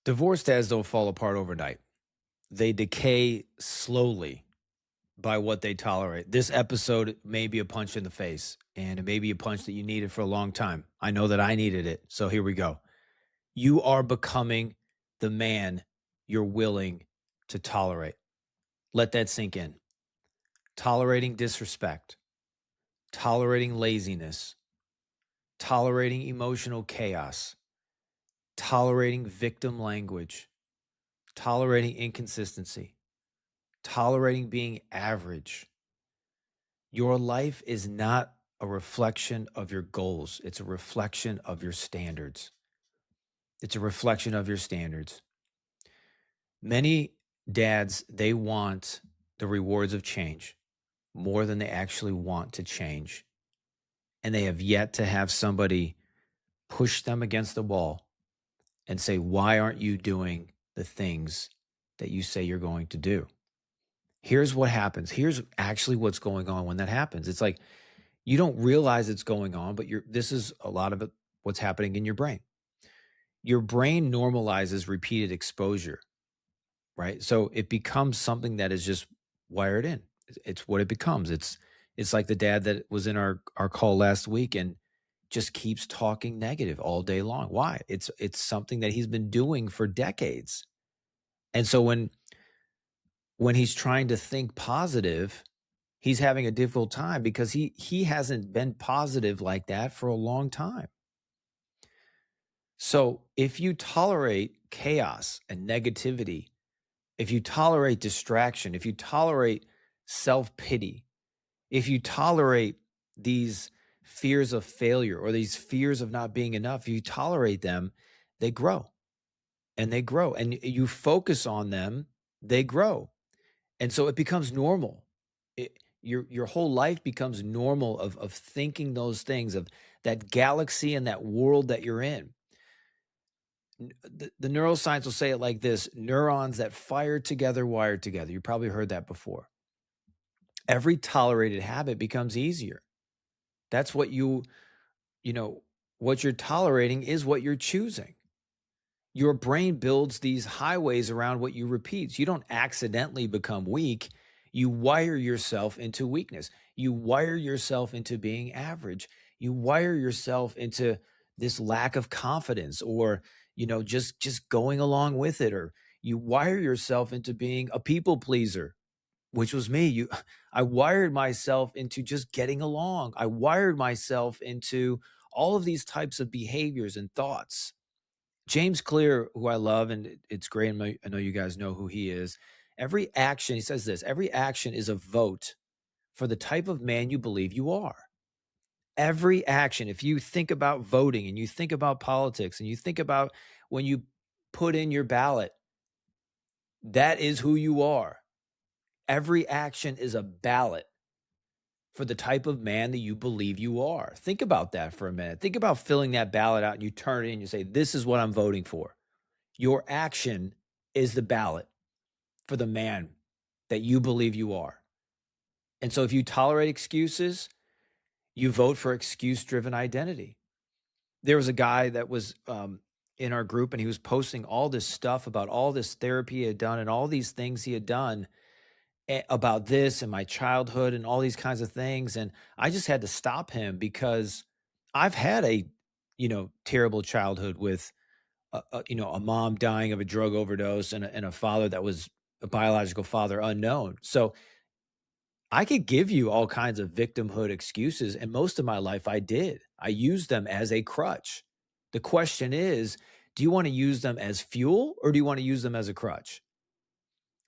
Divorced dads don't fall apart overnight. They decay slowly by what they tolerate. This episode may be a punch in the face, and it may be a punch that you needed for a long time. I know that I needed it. So here we go. You are becoming the man you're willing to tolerate. Let that sink in. Tolerating disrespect, tolerating laziness, tolerating emotional chaos, tolerating victim language, tolerating inconsistency, tolerating being average. Your life is not a reflection of your goals. It's a reflection of your standards. It's a reflection of your standards. Many dads, they want the rewards of change more than they actually want to change. And they have yet to have somebody push them against the wall and say, why aren't you doing the things that you say you're going to do? Here's what happens. Here's actually what's going on when that happens. It's like you don't realize it's going on, but this is a lot of it, what's happening in your brain. Your brain normalizes repeated exposure, right? So it becomes something that is just wired in. It's what it becomes. It's like the dad that was in our call last week and just keeps talking negative all day long. Why? It's something that he's been doing for decades. And so when he's trying to think positive, he's having a difficult time because he hasn't been positive like that for a long time. So if you tolerate chaos and negativity, if you tolerate distraction, if you tolerate self-pity, if you tolerate these fears of failure or these fears of not being enough, if you tolerate them, they grow and they grow. And you focus on them, they grow. And so it becomes normal. Your whole life becomes normal of thinking those things, of that galaxy and that world that you're in. The neuroscience will say it like this: neurons that fire together, wire together. You probably heard that before. Every tolerated habit becomes easier. That's what what you're tolerating is what you're choosing. Your brain builds these highways around what you repeat. So you don't accidentally become weak. You wire yourself into weakness. You wire yourself into being average. You wire yourself into this lack of confidence, or just going along with it, or you wire yourself into being a people pleaser, which was me. I wired myself into just getting along. I wired myself into all of these types of behaviors and thoughts. James Clear, who I love, and it's great, and I know you guys know who he is. Every action, he says this, every action is a vote for the type of man you believe you are. Every action, if you think about voting and you think about politics and you think about when you put in your ballot, that is who you are. Every action is a ballot for the type of man that you believe you are. Think about that for a minute. Think about filling that ballot out and you turn it in and you say, this is what I'm voting for. Your action is the ballot for the man that you believe you are. And so if you tolerate excuses, you vote for excuse-driven identity. There was a guy that was in our group, and he was posting all this stuff about all this therapy he had done and all these things he had done about this and my childhood and all these kinds of things. And I just had to stop him because I've had a, terrible childhood with a mom dying of a drug overdose and a father that was a biological father unknown. So I could give you all kinds of victimhood excuses, and most of my life I did. I used them as a crutch. The question is, do you want to use them as fuel or do you want to use them as a crutch?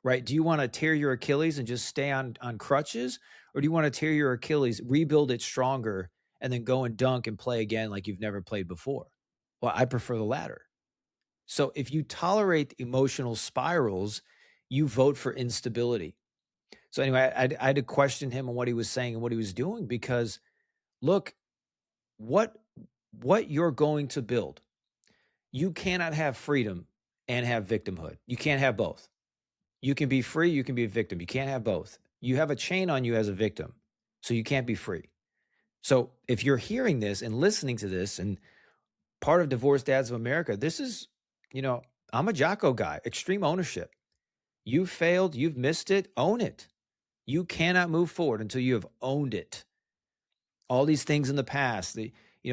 Right? Do you want to tear your Achilles and just stay on crutches, or do you want to tear your Achilles, rebuild it stronger, and then go and dunk and play again like you've never played before? Well, I prefer the latter. So if you tolerate emotional spirals, you vote for instability. So anyway, I had to question him on what he was saying and what he was doing, because look, what you're going to build, you cannot have freedom and have victimhood. You can't have both. You can be free, you can be a victim. You can't have both. You have a chain on you as a victim, so you can't be free. So if you're hearing this and listening to this, and part of Divorced Dads of America, this is, I'm a Jocko guy, extreme ownership. You failed, you've missed it, own it. You cannot move forward until you have owned it. All these things in the past,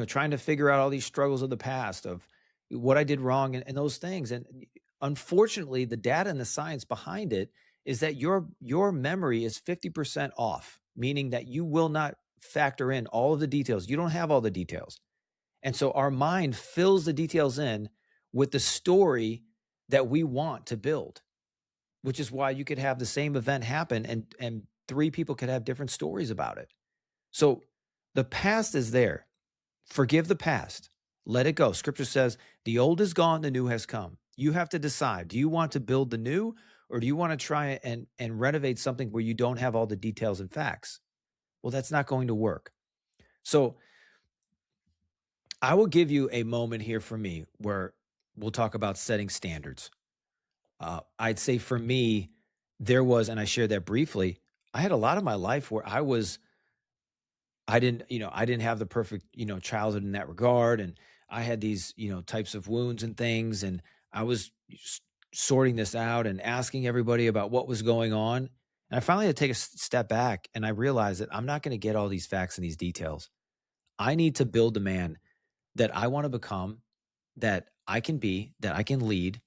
trying to figure out all these struggles of the past of what I did wrong and those things. And unfortunately, the data and the science behind it is that your memory is 50% off, meaning that you will not factor in all of the details. You don't have all the details. And so our mind fills the details in with the story that we want to build, which is why you could have the same event happen and three people could have different stories about it. So the past is there. Forgive the past. Let it go. Scripture says the old is gone, the new has come. You have to decide, do you want to build the new, or do you want to try and renovate something where you don't have all the details and facts? Well, that's not going to work. So I will give you a moment here for me where we'll talk about setting standards. I'd say for me, there was, and I shared that briefly, I had a lot of my life where I didn't have the perfect, childhood in that regard. And I had these, types of wounds and things. And I was sorting this out and asking everybody about what was going on. And I finally had to take a step back and I realized that I'm not going to get all these facts and these details. I need to build the man that I want to become, that I can be, that I can lead,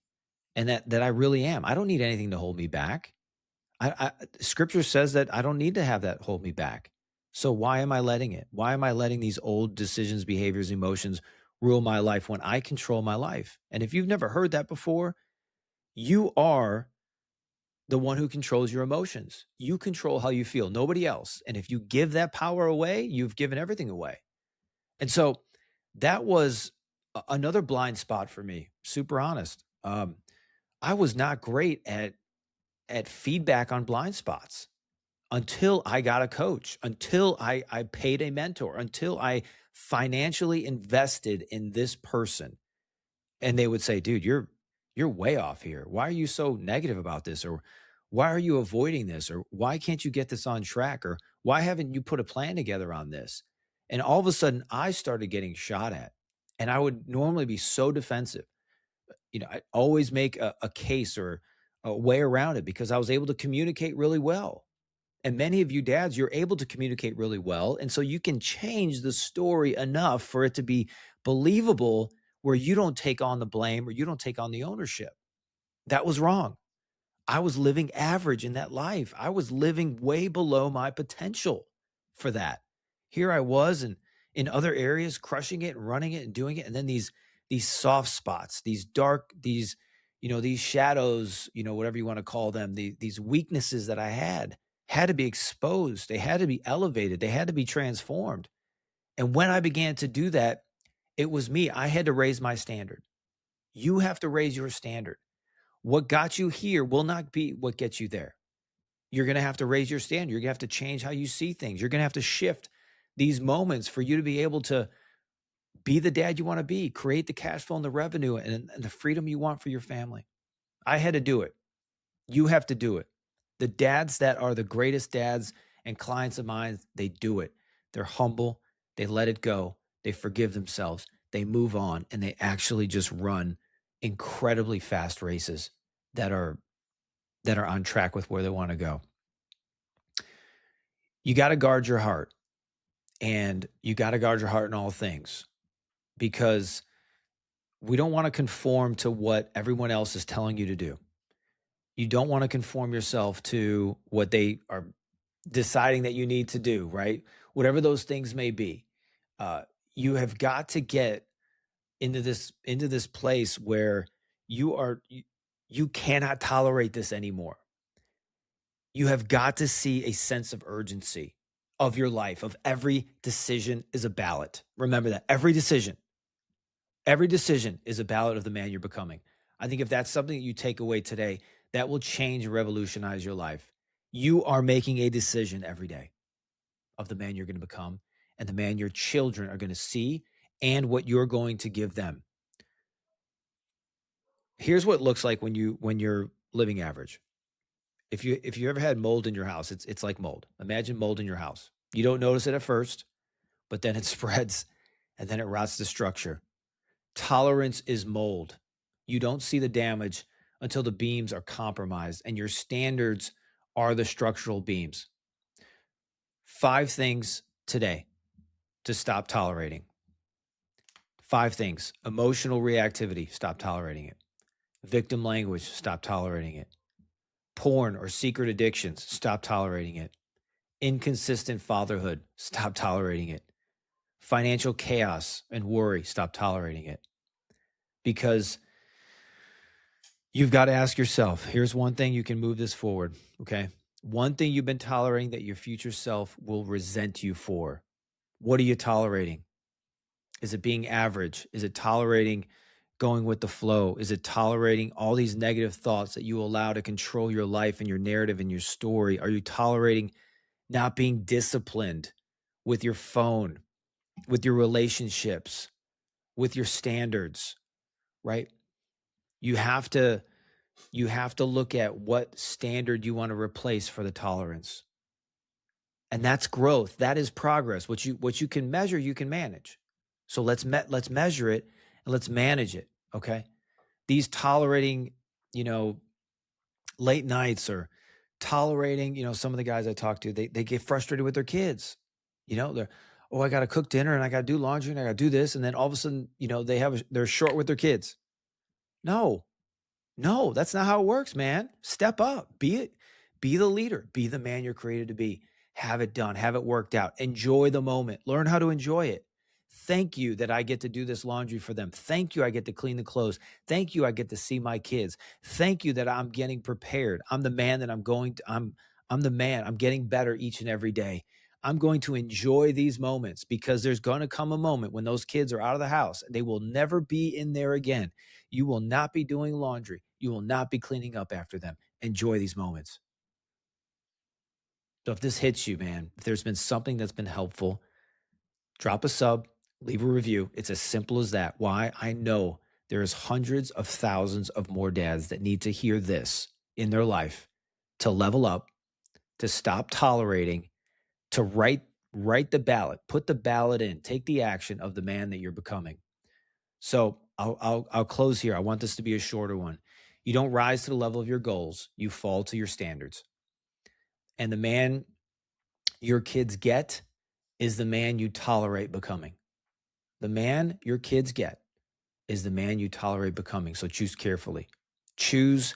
and that I really am. I don't need anything to hold me back. I Scripture says that I don't need to have that hold me back. So why am I letting it? Why am I letting these old decisions, behaviors, emotions rule my life when I control my life? And if you've never heard that before, you are the one who controls your emotions. You control how you feel, nobody else. And if you give that power away, you've given everything away. And so that was another blind spot for me, super honest. I was not great at feedback on blind spots until I got a coach, until I paid a mentor, until I financially invested in this person. And they would say, dude, you're way off here. Why are you so negative about this? Or why are you avoiding this? Or why can't you get this on track? Or why haven't you put a plan together on this? And all of a sudden I started getting shot at. And I would normally be so defensive. I always make a case or a way around it because I was able to communicate really well. And many of you dads, you're able to communicate really well. And so you can change the story enough for it to be believable where you don't take on the blame or you don't take on the ownership. That was wrong. I was living average in that life. I was living way below my potential for that. Here I was and in other areas crushing it and running it and doing it. And then these soft spots, these dark, these shadows, whatever you want to call them, these weaknesses that I had to be exposed. They had to be elevated. They had to be transformed. And when I began to do that, it was me. I had to raise my standard. You have to raise your standard. What got you here will not be what gets you there. You're going to have to raise your standard. You're going to have to change how you see things. You're going to have to shift these moments for you to be able to be the dad you want to be, create the cash flow and the revenue and the freedom you want for your family. I had to do it. You have to do it. The dads that are the greatest dads and clients of mine, they do it. They're humble. They let it go. They forgive themselves. They move on and they actually just run incredibly fast races that are on track with where they want to go. You got to guard your heart, and you got to guard your heart in all things, because we don't want to conform to what everyone else is telling you to do. You don't want to conform yourself to what they are deciding that you need to do, right? Whatever those things may be. You have got to get into this place where you cannot tolerate this anymore. You have got to see a sense of urgency of your life, of every decision is a ballot. Remember that every decision is a ballot of the man you're becoming. I think if that's something that you take away today, that will change and revolutionize your life. You are making a decision every day of the man you're going to become and the man your children are going to see and what you're going to give them. Here's what it looks like when you're living average. If you ever had mold in your house, it's like mold. Imagine mold in your house. You don't notice it at first, but then it spreads and then it rots the structure. Tolerance is mold. You don't see the damage until the beams are compromised and your standards are the structural beams. 5 things today to stop tolerating. 5 things. Emotional reactivity, stop tolerating it. Victim language, stop tolerating it. Porn or secret addictions, stop tolerating it. Inconsistent fatherhood, stop tolerating it. Financial chaos and worry, stop tolerating it. Because you've got to ask yourself, here's one thing you can move this forward, okay? One thing you've been tolerating that your future self will resent you for. What are you tolerating? Is it being average? Is it tolerating going with the flow? Is it tolerating all these negative thoughts that you allow to control your life and your narrative and your story? Are you tolerating not being disciplined with your phone, with your relationships, with your standards, right? You have to look at what standard you want to replace for the tolerance. And that's growth. That is progress. What you can measure, you can manage. So let's measure it and let's manage it, okay? These tolerating, late nights or tolerating, some of the guys I talk to, they get frustrated with their kids. They're, oh, I got to cook dinner and I got to do laundry and I got to do this. And then all of a sudden, they're short with their kids. No, that's not how it works, man. Step up, be the leader, be the man you're created to be. Have it done, have it worked out. Enjoy the moment, learn how to enjoy it. Thank you that I get to do this laundry for them. Thank you, I get to clean the clothes. Thank you, I get to see my kids. Thank you that I'm getting prepared. I'm the man that I'm the man. I'm getting better each and every day. I'm going to enjoy these moments because there's going to come a moment when those kids are out of the house. They will never be in there again. You will not be doing laundry. You will not be cleaning up after them. Enjoy these moments. So if this hits you, man, if there's been something that's been helpful, drop a sub, leave a review. It's as simple as that. Why? I know there's hundreds of thousands of more dads that need to hear this in their life to level up, to stop tolerating, to write the ballot, put the ballot in, take the action of the man that you're becoming. So I'll close here. I want this to be a shorter one. You don't rise to the level of your goals. You fall to your standards. And the man your kids get is the man you tolerate becoming. The man your kids get is the man you tolerate becoming. So choose carefully. Choose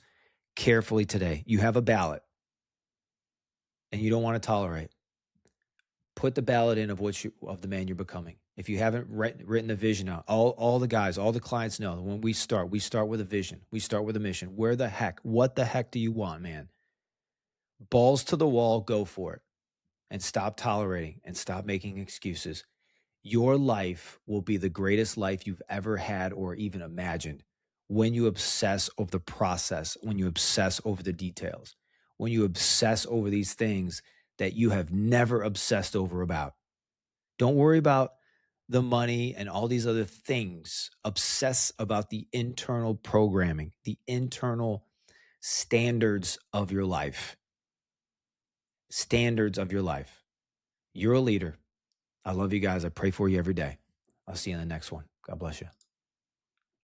carefully today. You have a ballot and you don't want to tolerate. Put the ballot in of the man you're becoming. If you haven't written the vision out, all the guys, all the clients know that when we start with a vision. We start with a mission. What the heck do you want, man? Balls to the wall, go for it. And stop tolerating and stop making excuses. Your life will be the greatest life you've ever had or even imagined when you obsess over the process, when you obsess over the details, when you obsess over these things that you have never obsessed over about. Don't worry about the money and all these other things. Obsess about the internal programming, the internal standards of your life. Standards of your life. You're a leader. I love you guys. I pray for you every day. I'll see you in the next one. God bless you.